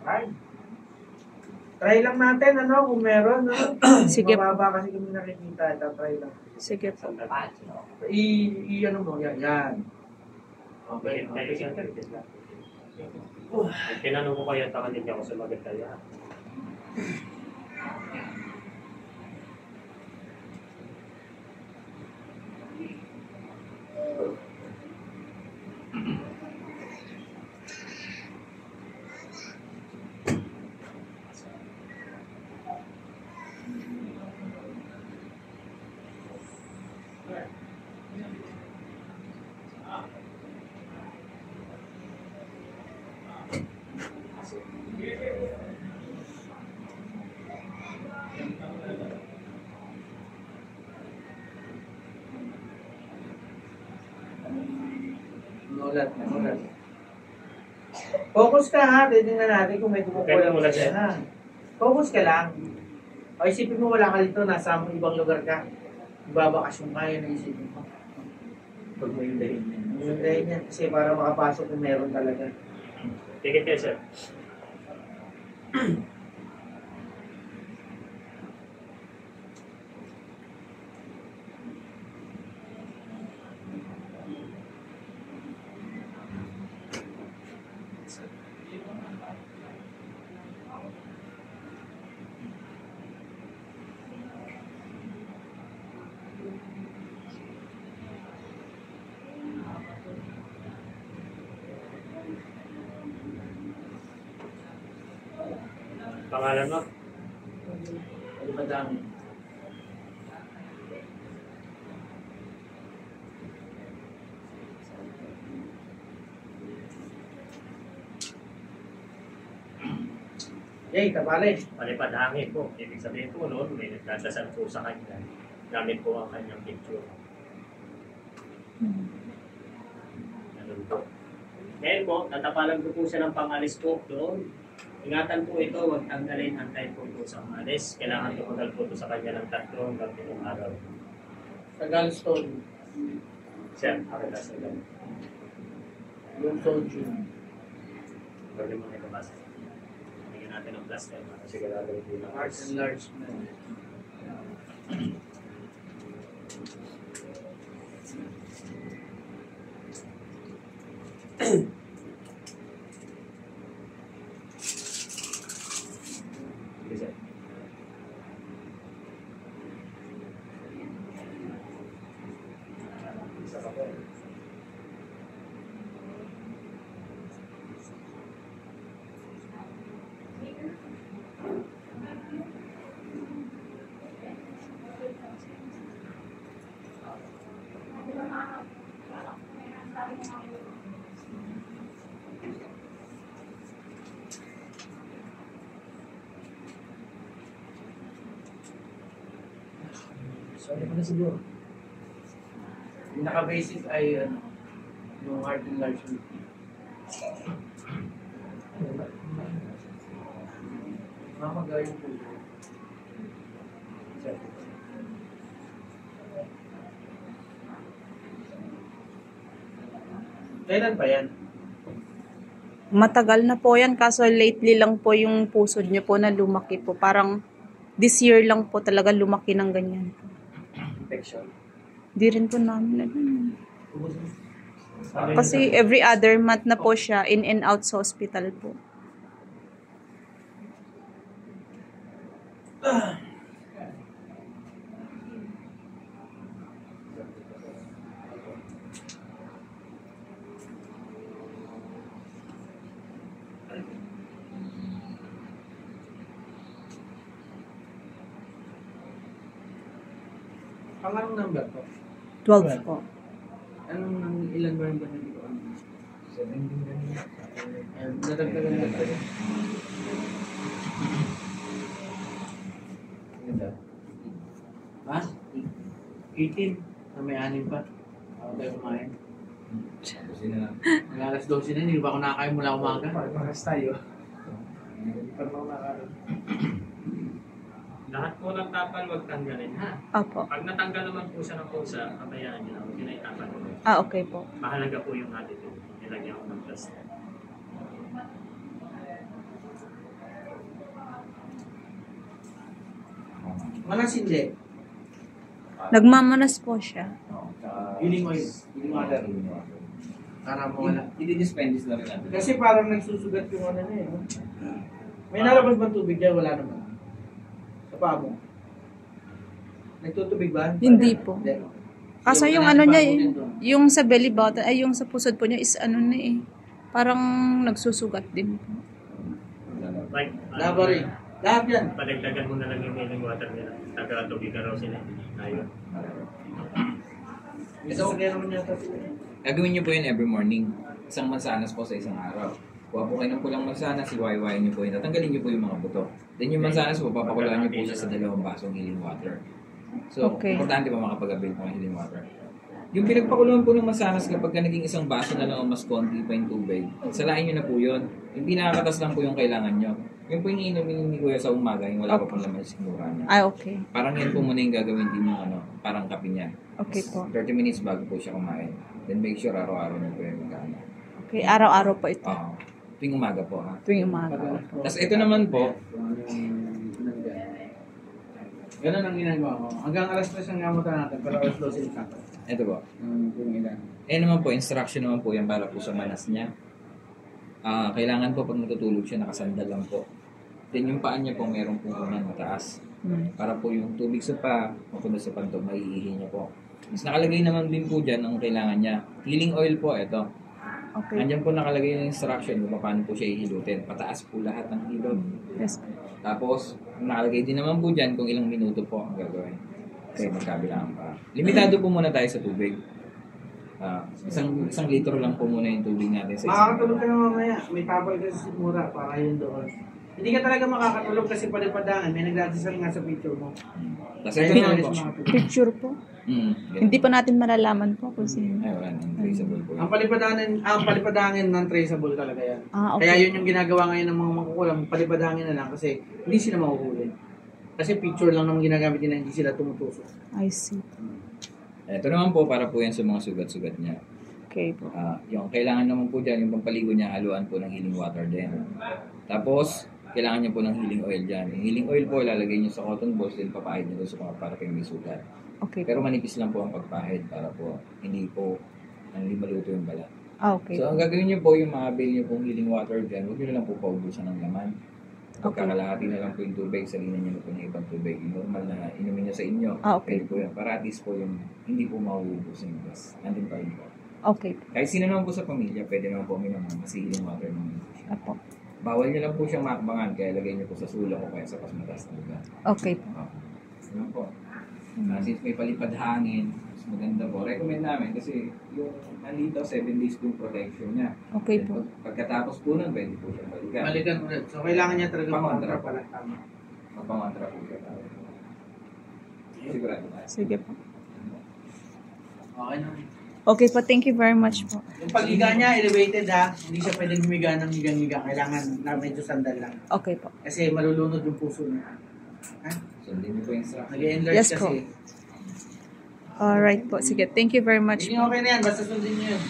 Try. Try lang natin, ano, kung meron, no? Sige po. Mababa kasi kami nakikita, try lang. Sige po. Ano mo, yan. Okay. Tinanong ko kayo, taka hindi ako sumagot kayo. Nagulat. Focus ka ha, titignan natin kung may kumukulang Okay, siya ha. Focus ka lang. O isipin mo wala ka dito, nasa ibang lugar ka. Ibabakasyon ka, yun ang isipin mo. Pag may dahin. Yung dahil yan, kasi para makapasok kung meron talaga. Tigit kayo, sir. Pangalan mo? Ano ba dami? Yay, tabali. Palipad hangin po. Ibig sabihin po noon, may nagdadasal po sa kanya. Gamit po ang kanyang picture. Ganun po. Ngayon po, tatapalan ko po siya ng pangalis po doon. Ingatan po ito, huwag tanggalin, antayin po ito sa umalis. Kailangan tumagal po ito sa kanya ng 3 hanggang 7 araw. Tagal stone. Sir, pakita sa ganun. Yung soju. Pwede mo na ibabasa. Bigyan natin ng plaster para sigurado hindi na Large and large na. Sige, sir. Isa pa po. Sorry pa na siguro. Yung naka-basic ay yung hard and large root. Mamagayong po. Kailan pa yan? Matagal na po yan, kaso lately lang po yung pusod niyo po na lumaki po. Parang this year lang po talaga lumaki ng ganyan. Infection. Di rin po namin alam. Kasi every other month na po siya in and out sa hospital po. Pangalang number po? 12 po. Anong ilan ba yung ba nandito? 17 ganyan. Nadagdagan na tayo. Ha? 18? Na may 6 pa? Ako tayo kumain. Mag-alas 12 na, hindi ba ako nakakain mula umaga? Paras tayo. Hindi pa naman nakakain. Lahat po ng tapal, huwag tanggalin, ha? Opo. Pag natanggal naman po siya ng pusa, kabayaan niyo na, huwag niyo na itapal. Ah, okay po. Mahalaga po yung attitude. Nilagyan ko ng plaster. Manas hindi. Nagmamanas po siya. Healing oil. Healing water. Para mawala. Hindi-dispendis na rin natin. Kasi parang nagsusugat yung ano na no? May nalabas ba tubig dyan? Wala naman. Sa paa mo. Nagtutubig ba? Hindi po. Hindi. Kaso yung ano niya, yung sa belly button, ay yung sa pusod po niya is ano na eh. Parang nagsusugat din po. Like, Laboring. Lahat yan. padagdagan mo na lang yung healing water nila. Taga-tubig na raw sila. Ayun. Isa naman yata sila. Gagawin niyo po yun every morning. Isang mansanas po sa isang araw. Kuha po kayo ng pulang mansanas, iwain niyo po yun. Tatanggalin niyo po yung mga buto. Then yung mansanas po, papakulaan niyo po siya sa 2 basong healing water. So, Okay. importante pa makapag-avail po ng healing water. Yung pinagpakuluan po ng mansanas kapag naging isang baso na lang o mas konti pa yung tubig, salain niyo na po yun. Yung pinakakatas lang po yung kailangan niyo. Yung po yung inumin ni Kuya sa umaga, yung wala pa pong laman sa sinura niya. Ay, okay. Parang yan po muna yung gagawin din yung ano, parang kape niya. Okay po. 30 minutes bago po siya kumain. Then make sure araw-araw niyo po yung magkano. Okay, araw-araw po ito. Oo. Tuwing umaga po ha. Tuwing umaga. Tapos ito naman po, Ganun ang ginagawa ko. Hanggang alas 3 ang ngamutan natin, pero alas 12 yung kakot. ito po. Kung ilan. Naman po, instruction naman po yan para po sa manas niya. Kailangan po pag natutulog siya, nakasandal lang po. Then yung paa niya po, meron po unan mataas. Para po yung tubig sa paa, mapunta sa pantog, maiihi niya po. Tapos nakalagay naman din po dyan ang kailangan niya. Healing oil po, ito. Okay. Andyan po nakalagay yung instruction kung paano po siya ihilutin. Pataas po lahat ng hilod. Yes. Tapos, nakalagay din naman po dyan kung ilang minuto po ang gagawin. Kasi magkabilaan pa. Limitado po muna tayo sa tubig. Isang litro lang po muna yung tubig natin sa isang Makakatulog ka na mamaya. May tapal kasi si Mura para yun doon. Hindi ka talaga makakatulog kasi palipadangan. May nagdadasal nga sa picture mo. Tapos ito naman po. Picture po. Hindi pa natin malalaman po kung sino. Ay, wala nang traceable po. Ang palipadangan ng traceable talaga yan. Ah, Kaya okay. yun yung ginagawa ngayon ng mga makukulam, palipadangin na lang kasi hindi sila mahuhuli. Kasi picture lang naman ginagamit nila, hindi sila tumutusok. I see. Ito naman po para po yan sa mga sugat-sugat niya. Okay po. Yung kailangan naman po dyan, yung pampaligo niya, haluan po ng healing water din. Tapos, kailangan niya po ng healing oil dyan. Yung healing oil po, ilalagay niyo sa cotton balls, then papahid niyo sa mga para kayong may sugat. Okay. Pero manipis lang po ang pagpahid para po hindi maluto yung balat. Ah, okay. So, ang gagawin niyo po, yung maabil niyo pong healing water dyan, huwag niyo na lang po paubusan ng laman. Okay. Pagkakalahati na lang po yung tubig, salinan niyo na po ng ibang tubig. Yung normal na inumin niyo sa inyo. Ah, okay. Pwede po yan. Para at least po yung hindi po mauubos yung gas. Nandun pa rin po. Okay. Kahit sino naman po sa pamilya, pwede naman po uminom ng healing water naman po siya. Apo. Bawal niyo lang po siyang makbangan, kaya lagay niyo po sa sulok o kaya sa pasmatas na lugar. Okay po. Ano po? Since may palipad hangin, mas maganda po. Recommend namin kasi yung nandito 7 days po yung protection niya. Okay po. Pagkatapos po nun, pwede po siyang balikan. Balikan ulit. So, kailangan niya talaga Pangontra. pala. Tama. Magpamantra po siya. Sigurado tayo. Sige po. Okay na. Okay po. Thank you very much po. Yung paghiga niya, elevated ha. Hindi siya pwedeng humiga ng higang-higa. Kailangan na medyo sandal lang. Okay po. Kasi malulunod yung puso niya. Ha? Sundin niyo po yung instruction. Nag-enlarge Yes po. kasi. Alright po. Sige. Thank you very much Hindi po. okay na yan. Basta sundin niyo yun.